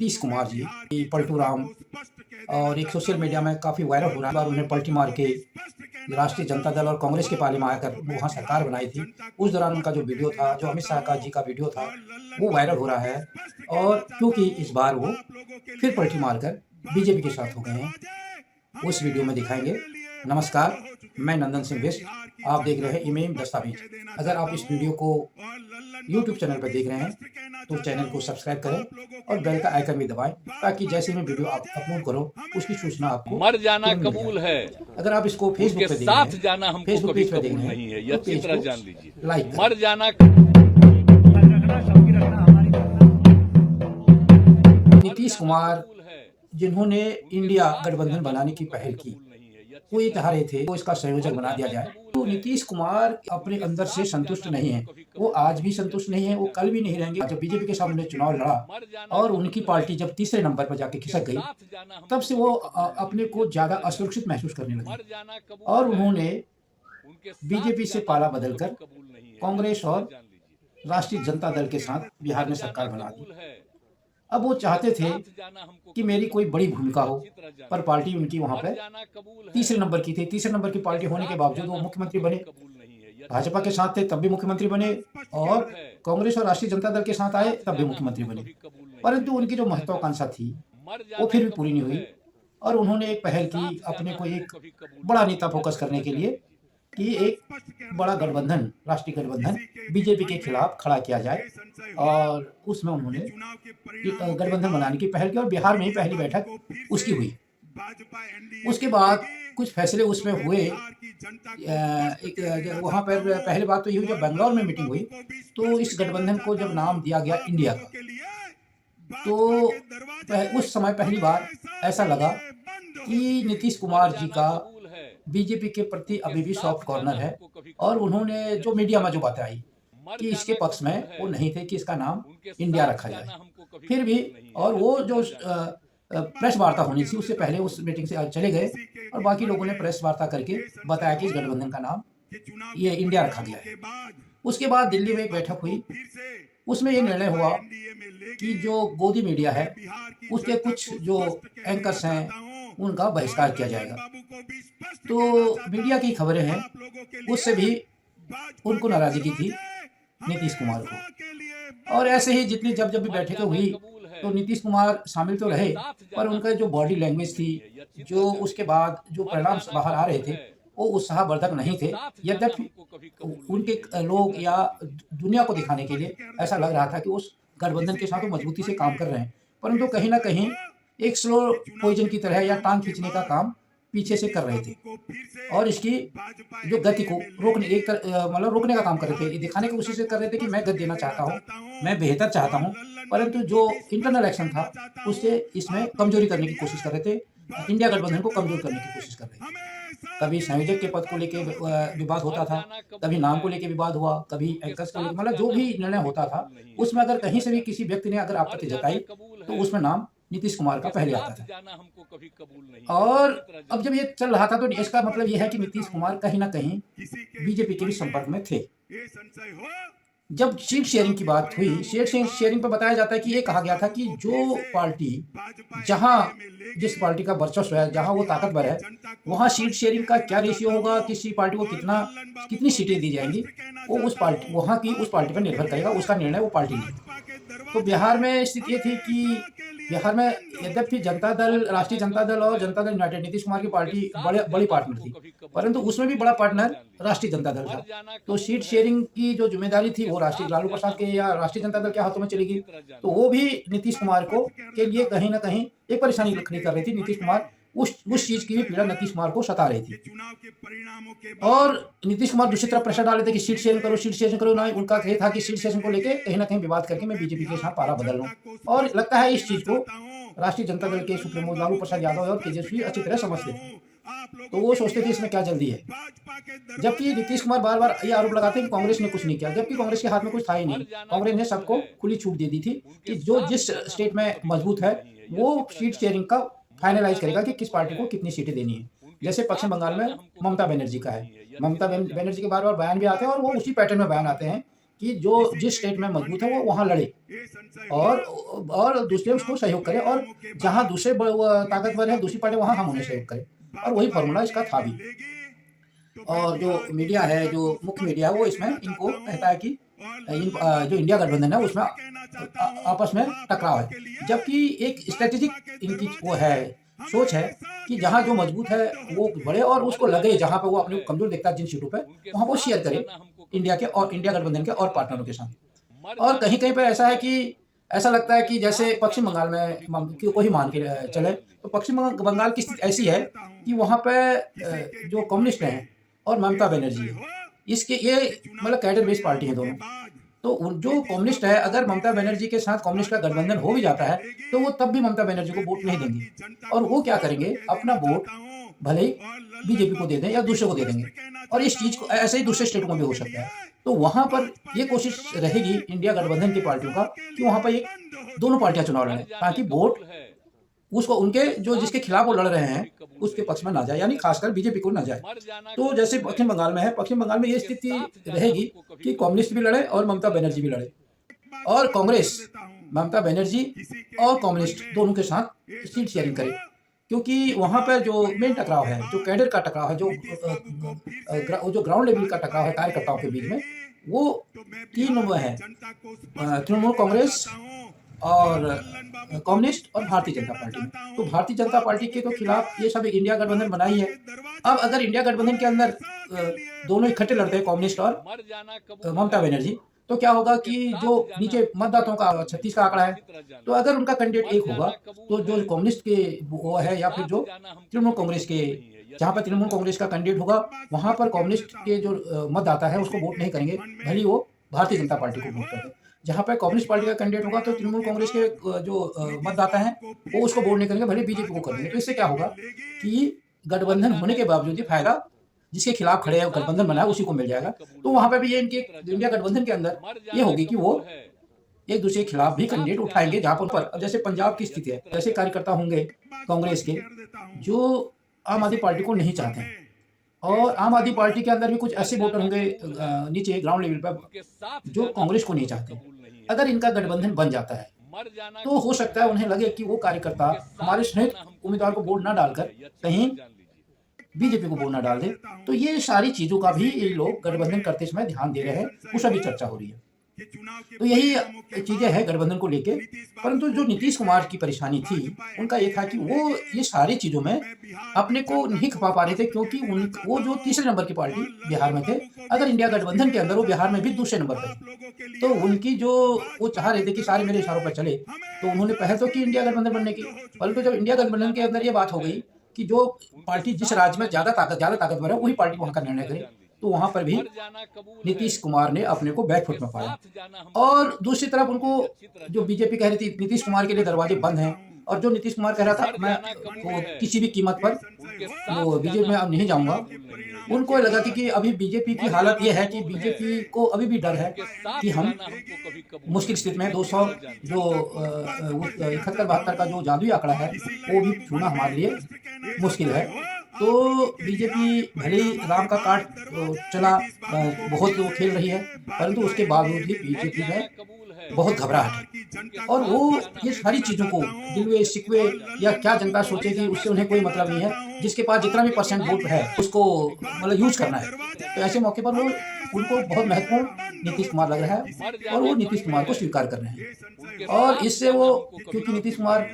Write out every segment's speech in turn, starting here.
नीतीश कुमार जी, ये पलटू राम और एक सोशल मीडिया में काफ़ी वायरल हो रहा है। बार उन्हें पलटी मार के राष्ट्रीय जनता दल और कांग्रेस के पाले में आकर वहाँ सरकार बनाई थी। उस दौरान उनका जो वीडियो था, जो अमित शाह का जी का वीडियो था, वो वायरल हो रहा है और क्योंकि इस बार वो फिर पलटी मारकर बीजेपी के साथ हो गए हैं। उस वीडियो में दिखाएँगे। नमस्कार, मैं नंदन सिंह बिष्ट, आप देख रहे हैं इमेम दस्तावेज। अगर आप इस वीडियो को यूट्यूब चैनल पर देख रहे हैं, तो चैनल को सब्सक्राइब करें और बेल का आइकन भी दबाएँ, ताकि जैसे मैं वीडियो अपलोड करूँ, उसकी सूचना आपको मर जाना तुरंत मिल कबूल जाए। है, अगर आप इसको फेसबुक उनके पे देख साथ रहे हैं, जाना हमको फेसबुक कभी पेज पे देख कबूल रहे नहीं है। हैं, यह तो अच्छी पेज तरह को जान लीजिए। लाइक करें। मर जाना नीतीश कुमार, जिन्होंने इंडिया गठबंधन बनाने की पहल की, वो ये चाह रहे थे वो इसका संयोजक बना दिया जाए। तो नीतीश कुमार अपने अंदर से संतुष्ट नहीं है। वो आज भी संतुष्ट नहीं है, वो कल भी नहीं रहेंगे। जब बीजेपी के सामने चुनाव लड़ा और उनकी पार्टी जब तीसरे नंबर पर जाके खिसक गई, तब से वो अपने को ज़्यादा असुरक्षित महसूस करने लगे और उन्होंने बीजेपी से पाला बदलकर कांग्रेस और राष्ट्रीय जनता दल के साथ बिहार में सरकार बना दी। अब वो चाहते थे कि मेरी कोई बड़ी भूमिका हो, पर पार्टी उनकी वहाँ पे तीसरे नंबर की थी। तीसरे नंबर की पार्टी होने के बावजूद वो मुख्यमंत्री बने। भाजपा के साथ थे तब भी मुख्यमंत्री बने और कांग्रेस और राष्ट्रीय जनता दल के साथ आए तब भी मुख्यमंत्री बने। परंतु उनकी जो महत्वाकांक्षा थी, वो फिर भी पूरी नहीं हुई और उन्होंने एक पहल की अपने को एक बड़ा नेता फोकस करने के लिए कि एक बड़ा गठबंधन, राष्ट्रीय गठबंधन बीजेपी के खिलाफ खड़ा किया जाए और उसमें उन्होंने गठबंधन बनाने की पहल की और बिहार में ही पहली बैठक उसकी हुई। उसके बाद कुछ फैसले उसमें हुए। वहाँ पर पहली बात तो ये हुई, जब बेंगलौर में मीटिंग हुई तो इस गठबंधन को जब नाम दिया गया इंडिया का, तो उस समय पहली बार ऐसा लगा कि नीतीश कुमार जी का बीजेपी के प्रति अभी भी सॉफ्ट कॉर्नर है और उन्होंने जो मीडिया में जो बातें आई कि इसके पक्ष में वो नहीं थे कि इसका नाम इंडिया रखा जाए। फिर भी और वो जो प्रेस वार्ता होनी थी उससे पहले उस मीटिंग से चले गए और बाकी लोगों ने प्रेस वार्ता करके बताया कि इस गठबंधन का नाम ये इंडिया रखा गया है। उसके बाद दिल्ली में एक बैठक हुई, उसमें ये निर्णय हुआ कि जो गोदी मीडिया है उसके कुछ जो एंकर्स हैं उनका बहिष्कार किया जाएगा। तो मीडिया की खबरें हैं, उससे भी उनको नाराजगी थी नीतीश कुमार को। और ऐसे ही जितनी जब भी बैठकें हुई तो नीतीश कुमार शामिल तो रहे, पर उनका जो बॉडी लैंग्वेज थी, जो उसके बाद जो परिणाम बाहर आ रहे थे, वो उत्साहवर्धक नहीं थे। यद्यपि उनके लोग या दुनिया को दिखाने के लिए ऐसा लग रहा था कि उस गठबंधन के साथ वो मजबूती से काम कर रहे हैं, परंतु कहीं न कहीं एक स्लो पॉइजन की तरह या टांग खींचने का काम पीछे से कर रहे थे और इसकी जो गति को रोकने मतलब रोकने का काम कर रहे थे। ये दिखाने की कोशिश कर रहे थे कि मैं गति देना चाहता हूँ, मैं बेहतर चाहता हूँ, परंतु जो इंटरनल एक्शन था उससे इसमें कमजोरी करने की कोशिश कर रहे थे। इंडिया गठबंधन को कमजोर करने की कोशिश कर रहे थे। कभी संयोजक के पद को लेके विवाद होता था, कभी नाम को लेके विवाद हुआ, कभी एंकर्स को लेके, मतलब जो भी निर्णय होता था उसमें अगर कहीं से भी किसी व्यक्ति ने अगर आपत्ति जताई तो उसमें नाम नीतीश कुमार का पहले आता था। और अब जब ये चल रहा था तो इसका मतलब ये है कि नीतीश कुमार कहीं न कहीं बीजेपी के भी संपर्क में थे। जब सीट शेयरिंग की बात हुई, सीट शेयरिंग पर बताया जाता है कि ये कहा गया था कि जो पार्टी जिस पार्टी का वर्चस्व है, जहाँ वो ताकतवर है, वहाँ सीट शेयरिंग का क्या रेशियो होगा, किसी पार्टी को कितनी सीटें दी जाएंगी, वो उस पार्टी पर निर्भर करेगा, उसका निर्णय वो पार्टी लेगी। तो बिहार में स्थिति ये थी कि बिहार में यद्यपि जनता दल, राष्ट्रीय जनता दल और जनता दल यूनाइटेड, नीतीश कुमार की पार्टी बड़ी पार्टनर थी, परंतु उसमें भी बड़ा पार्टनर राष्ट्रीय जनता दल था। तो सीट शेयरिंग की जो जिम्मेदारी थी वो राष्ट्रीय लालू प्रसाद के या राष्ट्रीय जनता दल के हाथों में चली गई। तो वो भी नीतीश कुमार के लिए कहीं न कहीं एक परेशानी खड़ी कर रही थी। नीतीश कुमार उस चीज़ की भी पीड़ा नीतीश कुमार को सता रही थी। और नीतीश कुमार दूसरी तरफ प्रेशर डाल रहे थे कि सीट शेयरिंग करो ना। उनका ये था कि सीट शेयरिंग को लेके कहीं न कहीं विवाद करके मैं बीजेपी के साथ पारा बदल लूँ। और लगता है इस चीज़ को राष्ट्रीय जनता दल के सुप्रीमो लालू प्रसाद यादव और तेजस्वी अच्छी तरह समझते थे। तो वो सोचते थे इसमें क्या जल्दी है। जबकि नीतीश कुमार बार-बार ये आरोप लगाते हैं कि कांग्रेस ने कुछ नहीं किया, जबकि कांग्रेस के हाथ में कुछ था ही नहीं। कांग्रेस ने सबको खुली छूट दे दी थी कि जो जिस स्टेट में मजबूत है, वो सीट शेयरिंग का फाइनलाइज़ करेगा कि किस पार्टी को कितनी सीटें देनी है। जैसे पश्चिम बंगाल में ममता बनर्जी का है। ममता बनर्जी के बार-बार बयान भी आते हैं और वो उसी पैटर्न में बयान आते हैं कि जो जिस स्टेट में मजबूत है वो वहाँ लड़े और दूसरे उसको सहयोग करें और जहाँ दूसरे ताकतवर है दूसरी पार्टी वहाँ हम उन्हें सहयोग करें और वही फॉर्मूला इसका था भी। और जो मीडिया है, जो मुख्य मीडिया है, वो इसमें इनको कहता है कि जो इंडिया गठबंधन है उसमें आपस में टकराव है। जबकि एक स्ट्रैटेजिक इनकी वो है, सोच है कि जहाँ जो मजबूत है वो बढ़े और उसको लगे जहाँ पे वो अपने को कमज़ोर दिखता है जिन सीटों पे, वहाँ वो शेयर करे इंडिया गठबंधन के और पार्टनरों के साथ। और कहीं-कहीं पे ऐसा है कि ऐसा लगता है कि जैसे पश्चिम बंगाल में को ही मान के चलें, तो पश्चिम बंगाल की स्थिति ऐसी है कि वहाँ पे जो कम्युनिस्ट हैं और ममता बनर्जी है, इसके ये मतलब कैडर बेस्ड पार्टी है दोनों। तो जो कम्युनिस्ट है, अगर ममता बनर्जी के साथ कम्युनिस्ट का गठबंधन हो भी जाता है, तो वो तब भी ममता बनर्जी को वोट नहीं देंगे और वो क्या करेंगे, अपना वोट भले ही बीजेपी को दे दें या दूसरे को दे देंगे और इस चीज़ को ऐसे ही दूसरे स्टेटों में भी हो सकता है। तो वहाँ पर ये कोशिश रहेगी इंडिया गठबंधन की पार्टियों का कि वहाँ पर एक दोनों पार्टियाँ चुनाव लड़ें ताकि वोट उसको उनके जो जिसके खिलाफ वो लड़ रहे हैं उसके पक्ष में ना जाए, यानी खासकर बीजेपी को ना जाए। तो जैसे पश्चिम बंगाल में है, पश्चिम बंगाल में ये स्थिति रहेगी कि कम्युनिस्ट भी लड़े और ममता बनर्जी भी लड़े और कांग्रेस ममता बनर्जी और कम्युनिस्ट दोनों के साथ सीट शेयरिंग करे, क्योंकि वहाँ पर जो मेन टकराव है, जो कैडर का टकराव है, जो ग्राउंड लेवल का टकराव है कार्यकर्ताओं के बीच में, वो 3 नंबर है, तृणमूल कांग्रेस और कम्युनिस्ट और भारतीय जनता पार्टी में। तो भारतीय जनता पार्टी के तो खिलाफ ये सब इंडिया गठबंधन बनाई है। अब अगर इंडिया गठबंधन के अंदर दोनों इकट्ठे लड़ते हैं कम्युनिस्ट और ममता बनर्जी, तो क्या होगा कि जो नीचे मतदाताओं का 36 का आंकड़ा है, तो अगर उनका कैंडिडेट एक होगा, तो जो कम्युनिस्ट के वो है या फिर जो तृणमूल कांग्रेस के, जहाँ पर तृणमूल कांग्रेस का कैंडिडेट होगा, वहाँ पर कम्युनिस्ट के जो मतदाता है उसको वोट नहीं करेंगे, भले ही वो भारतीय जनता पार्टी को वोट करें। जहाँ पर कम्युनिस्ट पार्टी का कैंडिडेट होगा तो तृणमूल कांग्रेस के जो मतदाता हैं वो उसको वोट नहीं करेंगे, भले बीजेपी को करेंगे। तो इससे क्या होगा कि गठबंधन होने के बावजूद ये फायदा जिसके खिलाफ खड़े हैं गठबंधन बनाया उसी को मिल जाएगा। तो वहाँ पे भी ये इनके इंडिया गठबंधन के अंदर ये होगी कि वो एक दूसरे के खिलाफ भी कैंडिडेट उठाएंगे, जहाँ पर अब जैसे पंजाब की स्थिति है, जैसे कार्यकर्ता होंगे कांग्रेस के जो आम आदमी पार्टी को नहीं चाहते हैं और आम आदमी पार्टी के अंदर भी कुछ ऐसे वोटर होंगे नीचे ग्राउंड लेवल पर जो कांग्रेस को नहीं चाहते। अगर इनका गठबंधन बन जाता है तो हो सकता है उन्हें लगे कि वो कार्यकर्ता हमारे संयुक्त उम्मीदवार को वोट ना डालकर कहीं बीजेपी को वोट ना डाल दे। तो ये सारी चीज़ों का भी ये लोग गठबंधन करते समय ध्यान दे रहे हैं, उस अभी चर्चा हो रही है। तो यही चीज़ें हैं गठबंधन को लेके। परंतु जो नीतीश कुमार की परेशानी थी, उनका ये था कि वो ये सारी चीज़ों में अपने को नहीं खपा पा रहे थे, क्योंकि वो जो तीसरे नंबर की पार्टी बिहार में थे, अगर इंडिया गठबंधन के अंदर वो बिहार में भी दूसरे नंबर पे, तो उनकी जो वो चाह रहे थे कि सारे मेरे इशारों पर चले, तो उन्होंने पहल तो की इंडिया गठबंधन बनने की। परंतु जब इंडिया गठबंधन के अंदर ये बात हो गई कि जो पार्टी जिस राज्य में ज़्यादा ताकतवर है वही पार्टी वहाँ का निर्णय करे, तो वहाँ पर भी नीतीश कुमार ने अपने को बैकफुट में पाया। और दूसरी तरफ उनको जो बीजेपी कह रही थी नीतीश कुमार के लिए दरवाजे बंद हैं, और जो नीतीश कुमार कह रहा था मैं वो किसी भी कीमत पर वो बीजेपी में अब नहीं जाऊँगा, उनको लगा कि अभी बीजेपी की हालत ये है कि बीजेपी को अभी भी डर है कि हम मुश्किल स्थिति में 200 जो 71-72 का जो जादुई आंकड़ा है वो भी छूना हमारे लिए मुश्किल है। तो बीजेपी भले ही राम का काट चला बहुत वो खेल रही है, परंतु उसके बावजूद भी बीजेपी में बहुत घबराहट है और वो ये सारी चीज़ों को गिलवे शिकवे या क्या जनता सोचेगी उससे उन्हें कोई मतलब नहीं है। जिसके पास जितना भी परसेंट वोट है उसको मतलब यूज करना है। तो ऐसे मौके पर वो उनको बहुत महत्वपूर्ण नीतीश कुमार लग रहा है और वो नीतीश कुमार को स्वीकार कर रहे हैं। और इससे वो क्योंकि नीतीश कुमार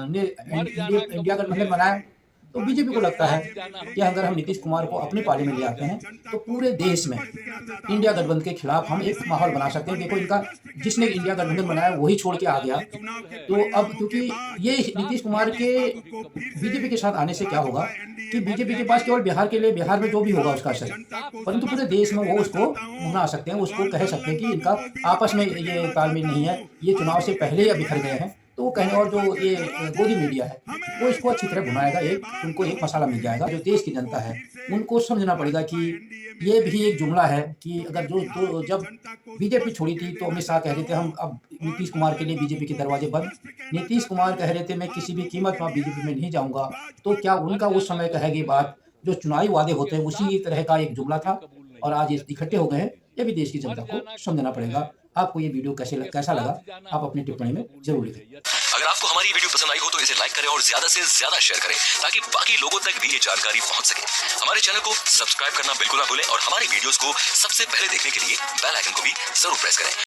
ने इंडिया गठबंधन बनाया, तो बीजेपी को लगता है कि अगर हम नीतीश कुमार को अपने पाले में ले आते हैं तो पूरे देश में इंडिया गठबंधन के खिलाफ हम एक माहौल बना सकते हैं। देखो इनका जिसने इंडिया गठबंधन बनाया वही छोड़ के आ गया, तो अब क्योंकि ये नीतीश कुमार के बीजेपी के साथ आने से क्या होगा कि बीजेपी के पास केवल बिहार के लिए बिहार में जो भी होगा उसका असर, परंतु पूरे देश में वो उसको भुना सकते हैं, उसको कह सकते हैं कि इनका आपस में ये तालमेल नहीं है, ये चुनाव से पहले ही बिखर गए हैं। तो वो कहें और जो ये गोदी मीडिया है वो इसको अच्छी तरह भुनाएगा, उनको एक मसाला मिल जाएगा। जो देश की जनता है उनको समझना पड़ेगा कि ये भी एक जुमला है कि अगर तो जब बीजेपी छोड़ी थी तो अमित शाह कह रहे थे हम अब नीतीश कुमार के लिए बीजेपी के दरवाजे बंद, नीतीश कुमार कह रहे थे मैं किसी भी कीमत पर बीजेपी में नहीं जाऊंगा, तो क्या उनका उस समय कहेगी बात जो चुनावी वादे होते हैं उसी तरह का एक जुमला था और आज इकट्ठे हो गए हैं ये भी देश की जनता को समझना पड़ेगा। आपको ये वीडियो कैसा लगा, आप अपनी टिप्पणी में ज़रूर लिखें। अगर आपको हमारी वीडियो पसंद आई हो तो इसे लाइक करें और ज्यादा से ज्यादा शेयर करें ताकि बाकी लोगों तक भी ये जानकारी पहुंच सके। हमारे चैनल को सब्सक्राइब करना बिल्कुल ना भूलें और हमारी वीडियोस को सबसे पहले देखने के लिए बेल आइकन को भी जरूर प्रेस करें।